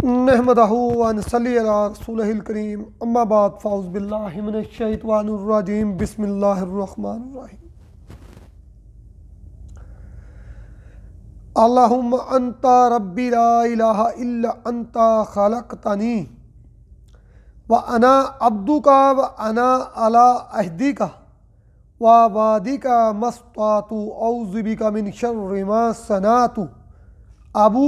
नहमदहू व नसल्ली अला रसूलिहिल करीम अम्मा बाद फ़ाउज़ बिल्लाहि मिनश शैतानिर रजीम बिस्मिल्लाहिर रहमानिर रहीम अल्लाहुम्मा अंता रब्बी ला इलाहा इल्ला अंता खलक़तनी व अना अब्दुका व अना अला अहदिका व वादिका मस्ततातु औज़ु बिका मिन शर्रि मा सनातु अबू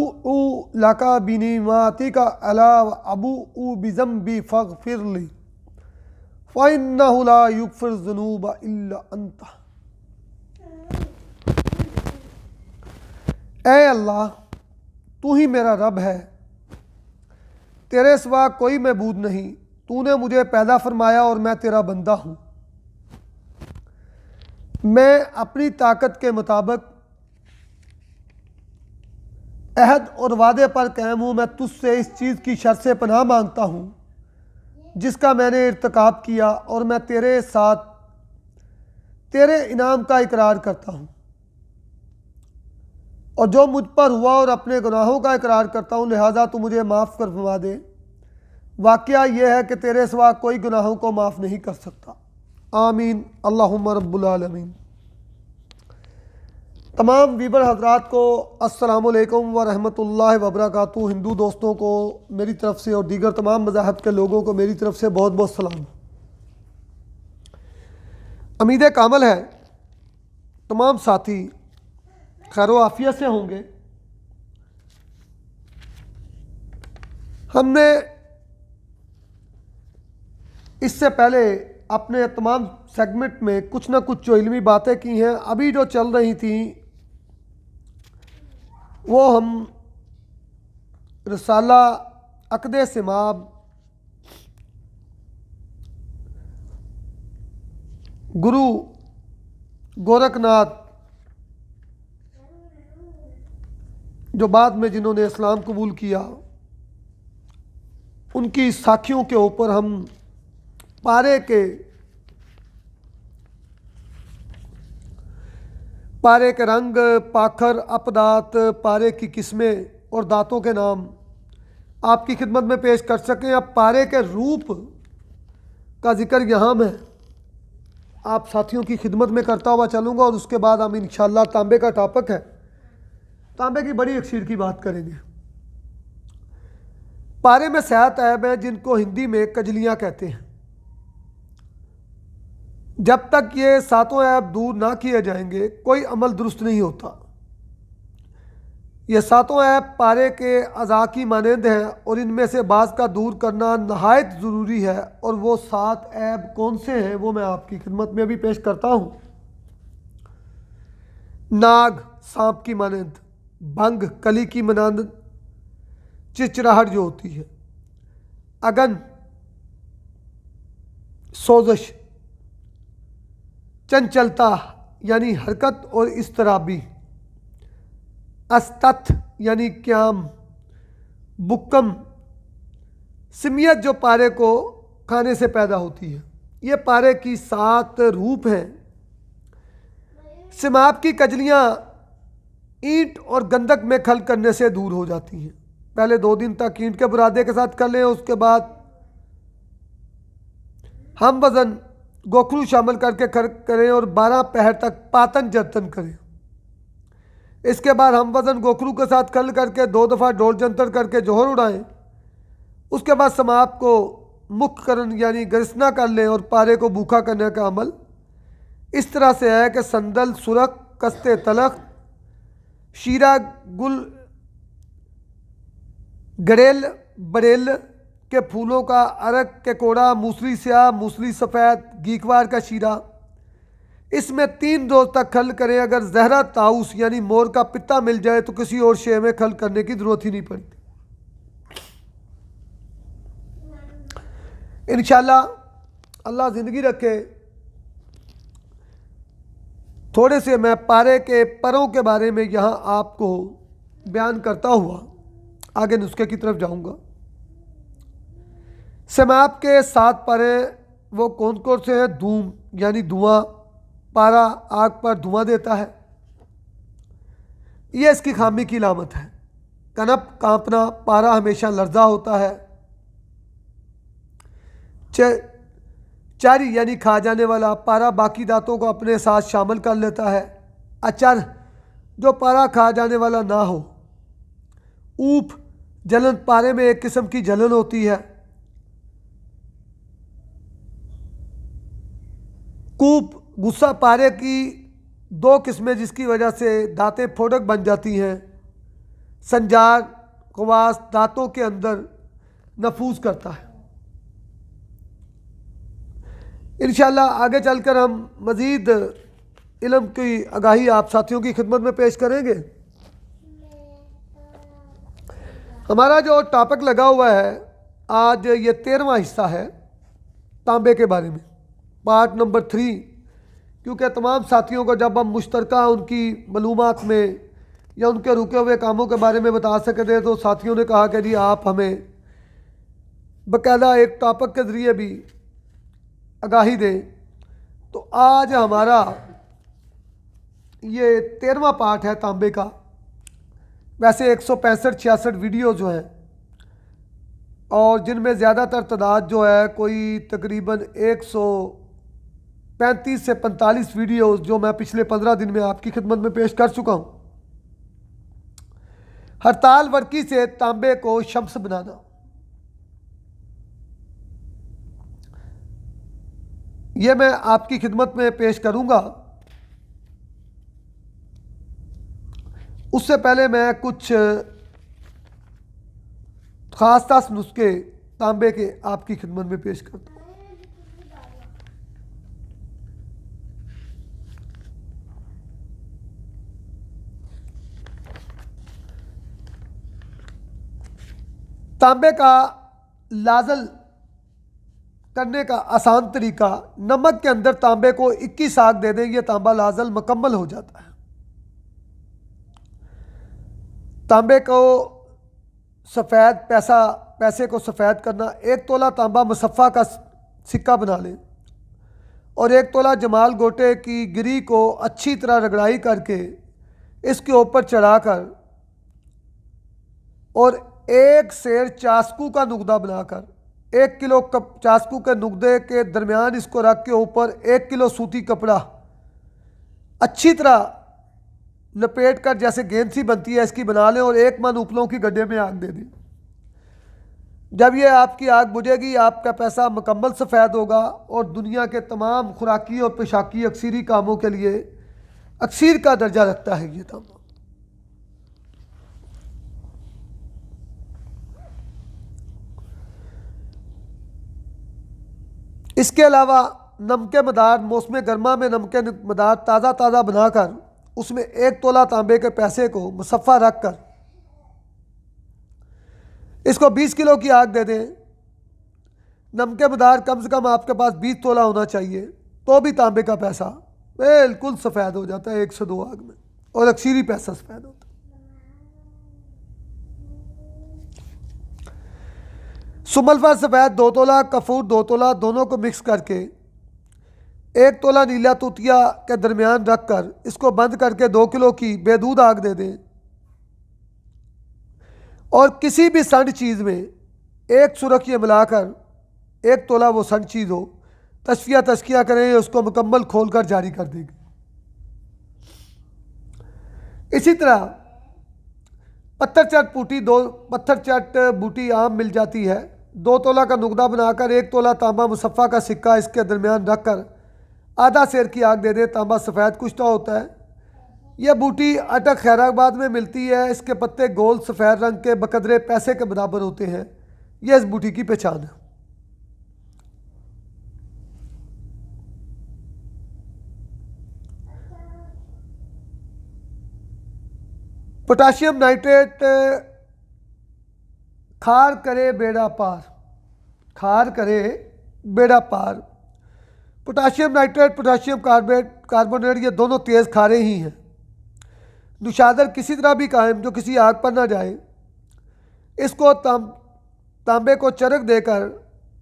लका बिनिमातिका अला व अबू बिज़म्बी फ़ग़फ़िरली फ़इन्नहु ला युग़फ़िरु ज़ुनूबा इल्ला अंता। ऐ अल्लाह, तू ही मेरा रब है, तेरे सिवा कोई मबूद नहीं। तूने मुझे पैदा फरमाया और मैं तेरा बंदा हूँ। मैं अपनी ताकत के मुताबिक अहद और वादे पर कायम हूँ। मैं तुझसे इस चीज़ की शर से पनाह मांगता हूँ जिसका मैंने इर्तिकाब किया, और मैं तेरे साथ तेरे इनाम का इकरार करता हूँ, और जो मुझ पर हुआ और अपने गुनाहों का इकरार करता हूँ, लिहाजा तू मुझे माफ़ कर फरमा दे। वाक़या यह है कि तेरे सिवा कोई गुनाहों को माफ़ नहीं कर सकता। आमीन अल्लाहुम्मा रब्बुल आलमीन। तमाम वीवर हज़रात को अस्सलामु अलैकुम व रहमतुल्लाहि व बरकातुहू। हिंदू दोस्तों को मेरी तरफ़ से और दीगर तमाम मज़ाहब के लोगों को मेरी तरफ़ से बहुत बहुत सलाम। उम्मीद कामल है तमाम साथी खैर व आफ़ियत से होंगे। हमने इससे पहले अपने तमाम सेगमेंट में कुछ ना कुछ जो इल्मी बातें की हैं, अभी जो चल रही थी वो हम रिसाला अक़दे सिमाब गुरु गोरखनाथ, जो बाद में जिन्होंने इस्लाम कबूल किया, उनकी साखियों के ऊपर हम पारे के रंग, पाखर, अपदात, पारे की किस्में और दांतों के नाम आपकी खिदमत में पेश कर सकें। अब पारे के रूप का जिक्र यहाँ मैं आप साथियों की खिदमत में करता हुआ चलूँगा, और उसके बाद हम इंशाअल्लाह तांबे का टॉपिक है, तांबे की बड़ी अक्सीर की बात करेंगे। पारे में 7 ऐब हैं जिनको हिंदी में कजलियाँ कहते हैं। जब तक ये 7 ऐब दूर ना किए जाएंगे कोई अमल दुरुस्त नहीं होता। ये 7 ऐब पारे के अज़ा की मानंद हैं, और इनमें से बाज़ का दूर करना नहायत ज़रूरी है। और वो 7 ऐब कौन से हैं वो मैं आपकी खिदमत में अभी पेश करता हूँ। नाग सांप की मानंद, भंग कली की मानंद चिचराहट जो होती है, अगन सोजश, चंचलता यानी हरकत और इस्तराबी, अस्तथ यानी क्याम, बुक्कम सिमियत जो पारे को खाने से पैदा होती है। ये पारे की 7 रूप हैं। सिमाब की कजलियाँ ईंट और गंधक में खल करने से दूर हो जाती हैं। पहले 2 दिन तक ईंट के बुरादे के साथ कर लें, उसके बाद हम वज़न गोखरू शामिल करके करें और 12 पहर तक पातन जतन करें। इसके बाद हम वज़न गोखरू के साथ खल करके 2 दफ़ा डोल जंतर करके जोहर उड़ाएं। उसके बाद समाप को मुखकरण यानी गरसना कर लें, और पारे को भूखा करने का अमल इस तरह से है कि संदल, सुरख, कस्ते तलख, शीरा, गुल, गड़ेल, बड़ेल के फूलों का अरक के कोड़ा, मूसली स्याह, मूसली सफ़ेद, गीकवार का शीरा, इसमें 3 रोज़ तक खल करें। अगर जहरा ताउस यानी मोर का पित्ता मिल जाए तो किसी और शे में खल करने की ज़रूरत ही नहीं पड़ती। इंशाअल्लाह अल्लाह ज़िंदगी रखे, थोड़े से मैं पारे के परों के बारे में यहाँ आपको बयान करता हुआ आगे नुस्खे की तरफ जाऊँगा। सिमाब के 7 परे वो कौन कौन से हैं? धूम यानी धुआं, पारा आग पर धुआं देता है, ये इसकी खामी की लामत है। कनप कांपना, पारा हमेशा लर्जा होता है। चर यानी खा जाने वाला, पारा बाकी दांतों को अपने साथ शामिल कर लेता है। अचर जो पारा खा जाने वाला ना हो। ऊप जलन, पारे में एक किस्म की जलन होती है। कूप गुस्सा, पारे की दो किस्में जिसकी वजह से दांतें फोड़क बन जाती हैं। संजार खवास दांतों के अंदर नफूज करता है। इंशाअल्लाह आगे चलकर हम मज़ीद इल्म की आगाही आप साथियों की खिदमत में पेश करेंगे। हमारा जो टॉपिक लगा हुआ है आज, ये 13वां हिस्सा है तांबे के बारे में, पार्ट नंबर 3। क्योंकि तमाम साथियों को जब हम मुश्तरका उनकी मालूमात में या उनके रुके हुए कामों के बारे में बता सकते, तो साथियों ने कहा कि जी आप हमें बाकायदा एक टॉपिक के ज़रिए भी आगाही दें। तो आज हमारा ये 13वां पार्ट है तांबे का। वैसे 165-66 वीडियो जो हैं, और जिनमें ज़्यादातर तादाद जो है कोई तकरीबन 135 से 45 वीडियोज़ जो मैं पिछले 15 दिन में आपकी खिदमत में पेश कर चुका हूँ। हड़ताल वर्की से तांबे को शम्स बनाना, ये मैं आपकी खिदमत में पेश करूँगा। उससे पहले मैं कुछ ख़ास नुस्खे तांबे के आपकी खिदमत में पेश करता हूँ। तांबे का लाजल करने का आसान तरीका, नमक के अंदर तांबे को 21 आग दे दें, यह तांबा लाजल मुकम्मल हो जाता है। तांबे को सफ़ेद पैसे को सफ़ेद करना, 1 तोला तांबा मुसफ़ा का सिक्का बना लें और 1 तोला जमाल गोटे की गिरी को अच्छी तरह रगड़ाई करके इसके ऊपर चढ़ाकर और 1 सेर चास्कू का नुकदा बनाकर 1 किलो चास्कू के नुकदे के दरमियान इसको रख के ऊपर 1 किलो सूती कपड़ा अच्छी तरह लपेट कर जैसे गेंद सी बनती है इसकी बना लें और 1 मन उपलों की गड्ढे में आग दे दें। जब ये आपकी आग बुझेगी आपका पैसा मुकम्मल सफ़ेद होगा और दुनिया के तमाम खुराकी और पेशाकी अक्सरी कामों के लिए अक्सर का दर्जा रखता है ये तांबा। इसके अलावा नमके मदार, मौसम गर्मा में नमके मदार ताज़ा बनाकर उसमें 1 तोला तांबे के पैसे को मुसफ़ा रख कर इसको 20 किलो की आग दे दें। नमके मदार कम से कम आपके पास 20 तोला होना चाहिए, तो भी तांबे का पैसा बिल्कुल सफ़ेद हो जाता है 1 से 2 आग में, और अक्सरी पैसा सफ़ेद होता है। सुमल्फा सफ़ेद 2 तोला, कफूर 2 तोला, दोनों को मिक्स करके 1 तोला नीला तूतिया के दरमियान रख कर इसको बंद करके 2 किलो की बेदूध आग दे दें। और किसी भी संड चीज़ में 1 सुरख ये मिलाकर 1 तोला वो संड चीज़ हो, तस्किया करें, उसको मुकम्मल खोल कर जारी कर देंगे। इसी तरह पत्थर चट बूटी, 2 पत्थर चट बूटी आम मिल जाती है, 2 तोला का नुकदा बनाकर 1 तोला तांबा मुसफ़ा का सिक्का इसके दरमियान रख कर आधा सेर की आग दे दें, तांबा सफ़ेद कुश्ता होता है। यह बूटी अटक खैराबाद में मिलती है, इसके पत्ते गोल सफ़ेद रंग के बकदरे पैसे के बराबर होते हैं, यह इस बूटी की पहचान है। पोटाशियम नाइट्रेट खार करे बेड़ा पार, खार करे बेड़ा पार। पोटाशियम नाइट्रेट, पोटाशियम कार्बोनेट ये दोनों तेज़ खारे ही हैं। नुशादर किसी तरह भी कायम जो किसी आग पर ना जाए। इसको तांबे को चरक देकर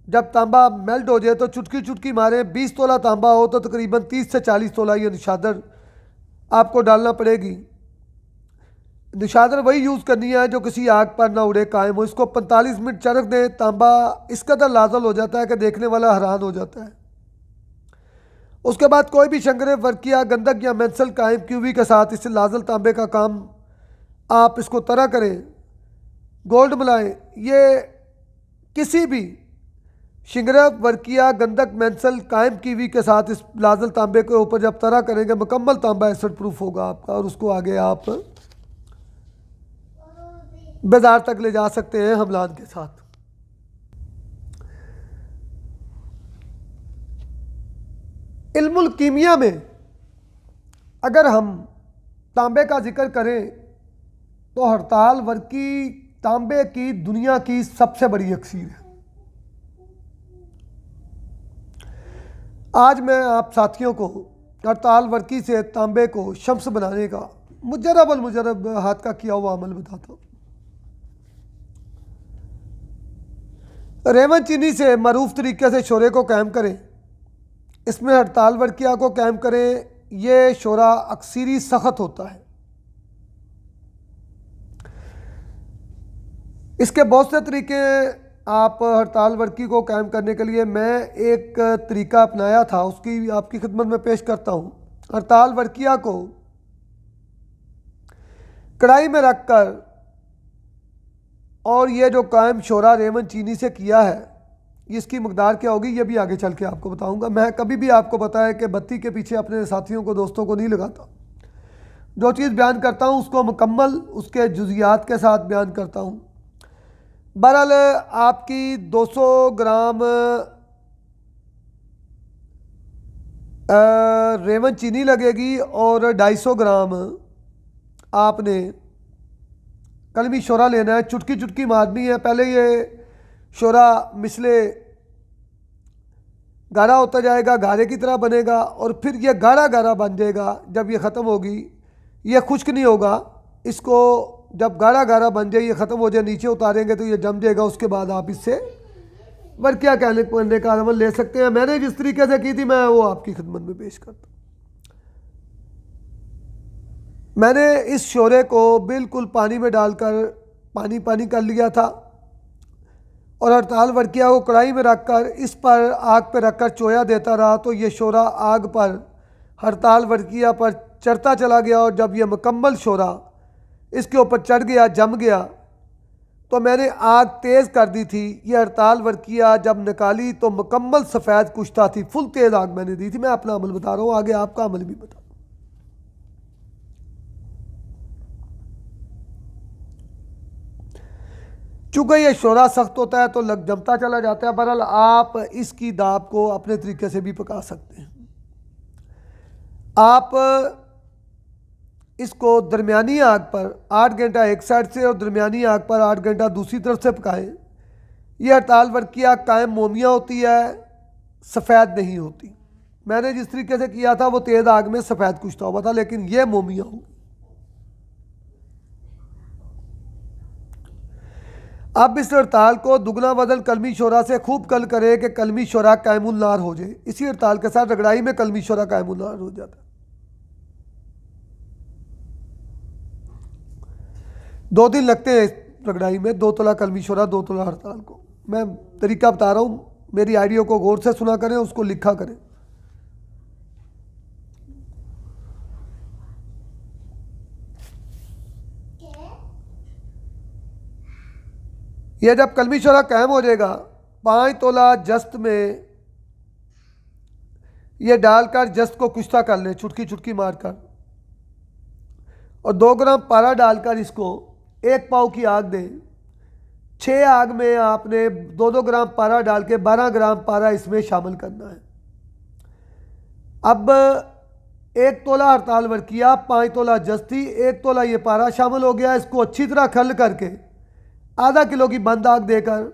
जब तांबा मेल्ट हो जाए तो चुटकी चुटकी मारें। 20 तोला तांबा हो तो तकरीबन 30 से 40 तोला ये नुशादर आपको डालना पड़ेगी। निशादर वही यूज़ करनी है जो किसी आग पर ना उड़े कायम हो। इसको 45 मिनट चरख दें। तांबा इस कदर लाजल हो जाता है कि देखने वाला हैरान हो जाता है। उसके बाद कोई भी शंकरे वर्किया गंधक या मेंसल कायम क्यूवी के साथ इससे लाजल तांबे का काम आप इसको तरह करें, गोल्ड मिलाएं। ये किसी भी शिंगरफ वर्किया गंधक मेंसल कायम कीवी के साथ इस लाजल तांबे के ऊपर जब तरह करेंगे मुकम्मल तांबा एसिड प्रूफ होगा आपका, और उसको आगे आप बाजार तक ले जा सकते हैं हमलान के साथ। इल्मुल कीमिया में अगर हम तांबे का जिक्र करें तो हड़ताल वर्की तांबे की दुनिया की सबसे बड़ी अक्सीर है। आज मैं आप साथियों को हड़ताल वर्की से तांबे को शम्स बनाने का मुजरब हाथ का किया हुआ अमल बताता हूँ। रेवन चीनी से मरूफ तरीके से शोरे को कायम करें। इसमें हड़ताल वर्किया को कायम करें। ये शोरा अक्सीरी सख्त होता है। इसके बहुत से तरीके आप हड़ताल वर्की को कायम करने के लिए, मैं एक तरीका अपनाया था उसकी आपकी खिदमत में पेश करता हूँ। हड़ताल वर्किया को कढ़ाई में रखकर, और ये जो कायम शोरा रेवन चीनी से किया है, इसकी मकदार क्या होगी ये भी आगे चल के आपको बताऊंगा। मैं कभी भी आपको बताया कि बत्ती के पीछे अपने साथियों को दोस्तों को नहीं लगाता। जो चीज़ बयान करता हूँ उसको मुकम्मल उसके जुजियात के साथ बयान करता हूँ। बहरहाल आपकी 200 ग्राम रेवन चीनी लगेगी और 250 ग्राम आपने कलमी शोरा लेना है। चुटकी चुटकी मारनी है। पहले ये शोरा मिसले गाढ़ा होता जाएगा, गाढ़े की तरह बनेगा, और फिर ये गाढ़ा गाढ़ा बन जाएगा। जब ये ख़त्म होगी, ये खुश्क नहीं होगा। इसको जब गाढ़ा गाढ़ा बन जाए, ये ख़त्म हो जाए, नीचे उतारेंगे तो ये जम जाएगा। उसके बाद आप इससे वर्किया करने का अमल ले सकते हैं। मैंने जिस तरीके से की थी मैं वो आपकी खिदमत में पेश करता हूँ। मैंने इस शोरे को बिल्कुल पानी में डालकर पानी पानी कर लिया था, और हड़ताल वर्किया को कढ़ाई में रखकर इस पर आग पर रखकर चोया देता रहा। तो ये शोरा आग पर हड़ताल वर्किया पर चढ़ता चला गया, और जब यह मुकम्मल शोरा इसके ऊपर चढ़ गया, जम गया, तो मैंने आग तेज़ कर दी थी। ये हड़ताल वर्किया जब निकाली तो मुकम्मल सफ़ेद कुश्ता थी। फुल तेज़ आग मैंने दी थी। मैं अपना अमल बता रहा हूँ, आगे आपका अमल भी बता। चूँकि ये शोरा सख्त होता है तो लग जमता चला जाता है। बहरहाल आप इसकी दाब को अपने तरीके से भी पका सकते हैं। आप इसको दरमियानी आग पर 8 घंटा एक साइड से और दरमियानी आग पर 8 घंटा दूसरी तरफ से पकाएं। यह हड़ताल वर्किया कायम मोमिया होती है, सफ़ेद नहीं होती। मैंने जिस तरीके से किया था वो तेज़ आग में सफ़ेद कुश्ता हुआ था, लेकिन यह मोमिया होगी। अब इस हड़ताल को दुगना बदल कलमी शोरा से खूब कल करे कि कलमी शोरा कायमुल्लार हो जाए। इसी हड़ताल के साथ रगड़ाई में कलमी शोरा कायमुल्लार हो जाता है। 2 दिन लगते हैं रगड़ाई में। 2 तोला कलमी शोरा, 2 तोला हड़ताल को। मैं तरीका बता रहा हूँ, मेरी आइडियो को गौर से सुना करें, उसको लिखा करें। यह जब कलमी शोरा कायम हो जाएगा, 5 तोला जस्त में यह डालकर जस्त को कुश्ता कर लें, चुटकी चुटकी मारकर, और 2 ग्राम पारा डालकर इसको 1 पाव की आग दें। 6 आग में आपने 2-2 ग्राम पारा डाल के 12 ग्राम पारा इसमें शामिल करना है। अब 1 तोला हड़ताल वर्किया, 5 तोला जस्ती, 1 तोला ये पारा शामिल हो गया। इसको अच्छी तरह खल करके आधा किलो की बंद आग देकर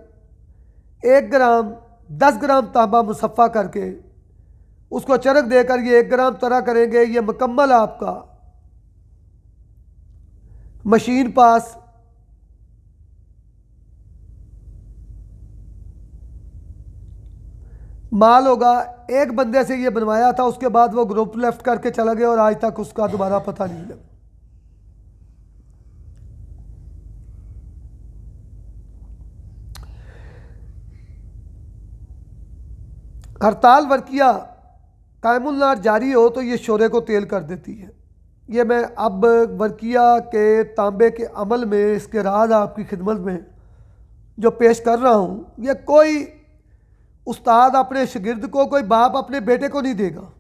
1 ग्राम 10 ग्राम तांबा मुसफ़ा करके उसको चरक देकर ये 1 ग्राम तरह करेंगे। ये मुकम्मल आपका मशीन पास माल होगा। एक बंदे से ये बनवाया था, उसके बाद वो ग्रुप लेफ्ट करके चला गया और आज तक उसका दोबारा पता नहीं लगा। हड़ताल वर्किया कायमुल नार जारी हो तो ये शोरे को तेल कर देती है। ये मैं अब वर्किया के तांबे के अमल में इसके राज आपकी खिदमत में जो पेश कर रहा हूँ, ये कोई उस्ताद अपने शागिर्द को, कोई बाप अपने बेटे को नहीं देगा।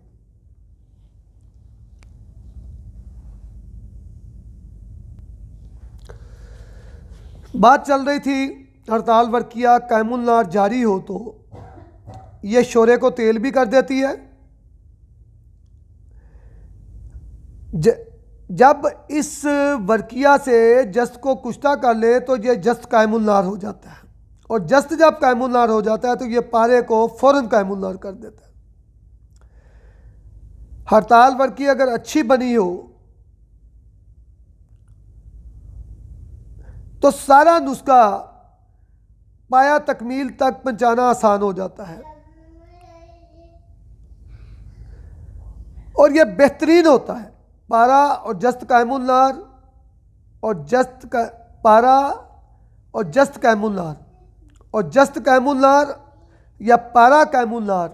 बात चल रही थी हड़ताल वर्किया कायमुल नार जारी हो तो ये शोरे को तेल भी कर देती है। जब इस वर्किया से जस्त को कुश्ता कर ले तो ये जस्त कायमुल नार हो जाता है, और जस्त जब कायमुल नार हो जाता है तो ये पारे को फौरन कायमुल नार कर देता है। हड़ताल वर्की अगर अच्छी बनी हो तो सारा नुस्खा पाया तकमील तक पहुंचाना आसान हो जाता है, और यह बेहतरीन होता है। पारा और जस्त कायमुल नार और जस्त का पारा और जस्त कायमुल नार और जस्त कायमुल नार या पारा कायमुल नार।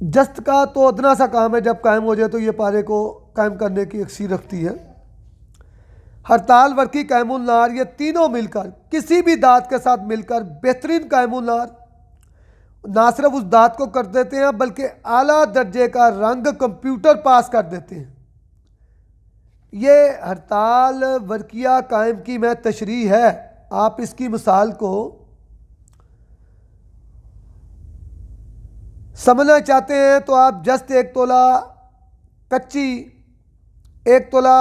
जस्त का तो अदना सा काम है, जब कायम हो जाए तो ये पारे को कायम करने की अक्सी रखती है। हड़ताल वर्की कायमुल नार, ये तीनों मिलकर किसी भी दात के साथ मिलकर बेहतरीन कायमुल नार ना सिर्फ उस दात को कर देते हैं बल्कि आला दर्जे का रंग कंप्यूटर पास कर देते हैं। ये हड़ताल वर्किया कायम की मैं तशरीह है। आप इसकी मिसाल को समझना चाहते हैं तो आप जस्ट 1 तोला कच्ची, 1 तोला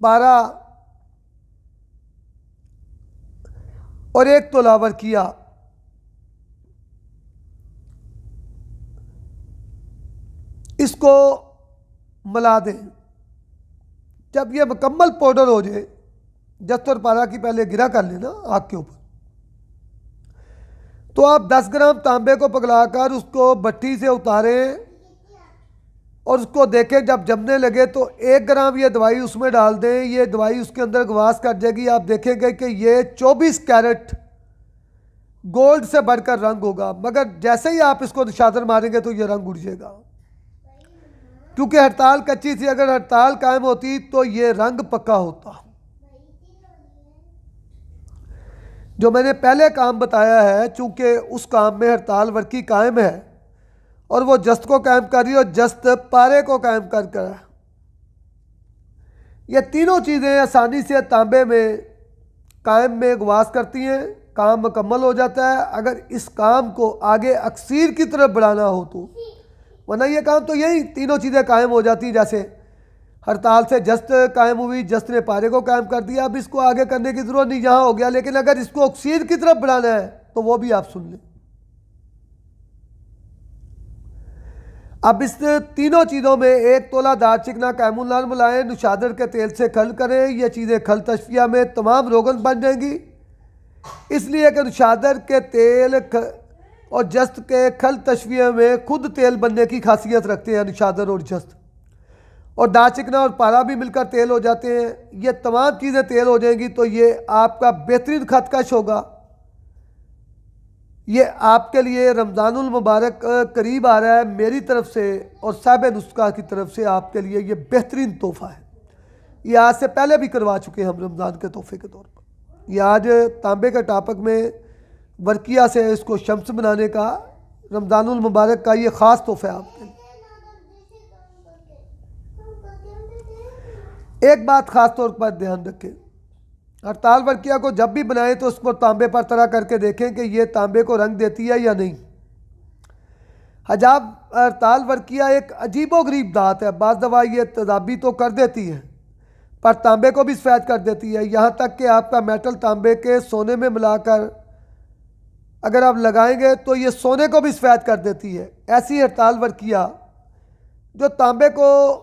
पारा और 1 तोला वर्किया, इसको मिला दें। जब ये मुकम्मल पाउडर हो जाए, जस्त और पारा की पहले गिरा कर लेना आग के ऊपर, तो आप 10 ग्राम तांबे को पगलाकर उसको भट्टी से उतारें और उसको देखें। जब जमने लगे तो 1 ग्राम ये दवाई उसमें डाल दें। ये दवाई उसके अंदर गवास कर जाएगी। आप देखेंगे कि ये 24 कैरेट गोल्ड से बढ़कर रंग होगा, मगर जैसे ही आप इसको निशातर मारेंगे तो ये रंग उड़ जाएगा, क्योंकि हड़ताल कच्ची थी। अगर हड़ताल कायम होती तो ये रंग पक्का होता। जो मैंने पहले काम बताया है, चूंकि उस काम में हड़ताल वर्की कायम है और वो जस्त को कायम कर रही है और जस्त पारे को कायम कर है। ये तीनों चीज़ें आसानी से तांबे में कायम में गवास करती हैं। काम मुकम्मल हो जाता है अगर इस काम को आगे अक्सीर की तरफ बढ़ाना हो तो, वरना ये काम तो यही तीनों चीज़ें कायम हो जाती हैं। जैसे हड़ताल से जस्त कायम हुई, जस्त ने पारे को कायम कर दिया, अब इसको आगे करने की ज़रूरत नहीं, यहाँ हो गया। लेकिन अगर इसको अक्सीर की तरफ बढ़ाना है तो वो भी आप सुन लें। अब इस तीनों चीज़ों में 1 तोला दारचिकना कायमुल नार मिलाएं, नुशादर के तेल से खल करें। ये चीज़ें खल तशफिया में तमाम रोगन बन जाएंगी, इसलिए कि नुशादर के तेल और जस्त के खल तशफिया में खुद तेल बनने की खासियत रखते हैं नुशादर और जस्त, और दारचिकना और पारा भी मिलकर तेल हो जाते हैं। ये तमाम चीज़ें तेल हो जाएंगी तो ये आपका बेहतरीन खतकश होगा। ये आपके लिए रमज़ानुल मुबारक करीब आ रहा है, मेरी तरफ से और साहिब नुस्खा की तरफ से आपके लिए ये बेहतरीन तोहफ़ा है। ये आज से पहले भी करवा चुके हैं हम रमज़ान के तोहफ़े के तौर पर। ये आज तांबे के टापक में वर्किया से इसको शम्स बनाने का, रमज़ानुल मुबारक का ये ख़ास तोहफ़ा है आपके लिए। एक बात ख़ास तौर पर ध्यान रखें, हड़ताल वर्किया को जब भी बनाएं तो उसको तांबे पर तरह करके देखें कि ये तांबे को रंग देती है या नहीं। हजाब हड़ताल वर्किया एक अजीबोगरीब दात है। बाज़ दवा ये तदाबी तो कर देती है पर तांबे को भी सफ़ेद कर देती है, यहाँ तक कि आपका मेटल तांबे के सोने में मिलाकर अगर आप लगाएंगे तो ये सोने को भी सफ़ेद कर देती है। ऐसी हड़ताल वर्किया जो तांबे को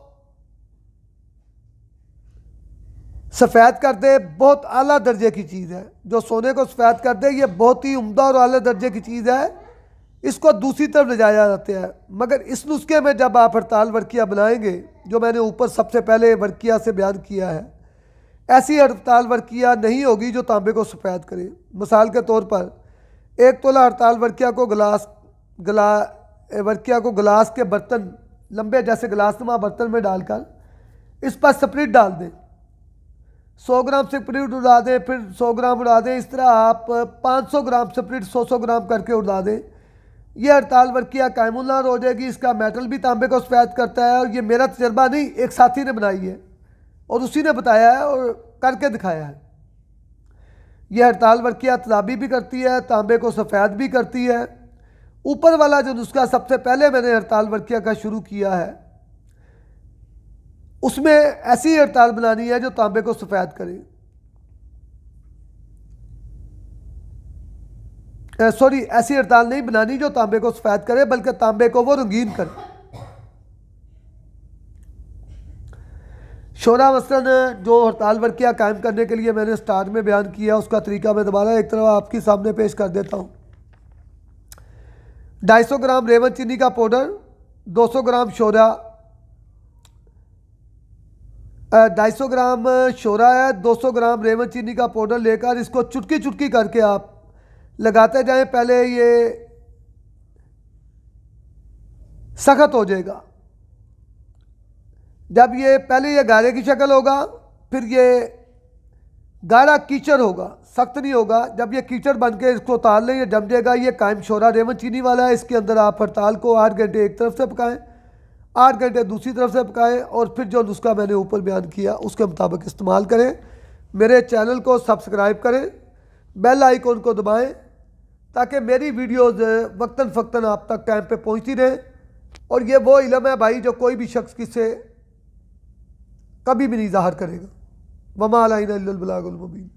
सफ़ेद कर दे, बहुत आला दर्जे की चीज़ है। जो सोने को सफ़ेद कर दे ये बहुत ही उम्दा और आला दर्जे की चीज़ है, इसको दूसरी तरफ ले जाया जाता है। मगर इस नुस्खे में जब आप हड़ताल वर्किया बनाएंगे, जो मैंने ऊपर सबसे पहले वर्किया से बयान किया है, ऐसी हड़ताल वर्किया नहीं होगी जो तांबे को सफ़ेद करे। मिसाल के तौर पर 1 तोला हड़ताल वर्किया को गिलास के बर्तन, लंबे जैसे गिलासनुमा बर्तन में डालकर इस पर स्प्रिट डाल दें। 100 ग्राम स्प्रिट उड़ा दें, फिर 100 ग्राम उड़ा दें। इस तरह आप 500 ग्राम स्प्रिट 100 ग्राम करके उड़ा दें। यह हड़ताल वर्किया कायमुल्लाह हो जाएगी। इसका मेटल भी तांबे को सफ़ेद करता है। और ये मेरा तजर्बा नहीं, एक साथी ने बनाई है और उसी ने बताया है और करके दिखाया है। यह हड़ताल वर्किया तदाबी भी करती है, तांबे को सफ़ेद भी करती है। ऊपर वाला जो नुस्खा सबसे पहले मैंने हड़ताल वर्किया का शुरू किया है, उसमें ऐसी हड़ताल बनानी है जो तांबे को सफ़ेद करे, सॉरी, ऐसी हड़ताल नहीं बनानी जो तांबे को सफ़ेद करे, बल्कि तांबे को वो रंगीन करे। शोरा मसलन जो हड़ताल वर्किया कायम करने के लिए मैंने स्टार्ट में बयान किया, उसका तरीका मैं दोबारा एक तरह आपके सामने पेश कर देता हूँ। 250 ग्राम रेवन चीनी का पाउडर, 200 ग्राम शोरा, 250 ग्राम शोरा है, 200 ग्राम रेवन चीनी का पाउडर लेकर इसको चुटकी चुटकी करके आप लगाते जाएं। पहले ये सख्त हो जाएगा। जब ये पहले ये गाढ़े की शक्ल होगा, फिर ये गाढ़ा कीचड़ होगा, सख्त नहीं होगा। जब ये कीचड़ बन के इसको उतार लें, ये जम जाएगा। ये कायम शोरा रेवन चीनी वाला है। इसके अंदर आप हड़ताल को 8 घंटे एक तरफ से पकाएं, 8 घंटे दूसरी तरफ से पकाएं और फिर जो नुस्खा मैंने ऊपर बयान किया उसके मुताबिक इस्तेमाल करें। मेरे चैनल को सब्सक्राइब करें, बेल आइकन को दबाएं ताकि मेरी वीडियोज़ वक्तन फ़क्तन आप तक टाइम पे पहुंचती रहें। और ये वो इल्म है भाई जो कोई भी शख्स किसे कभी भी नहीं ज़ाहिर करेगा। वमा अलैना इल्लल बलागुल मुबीन।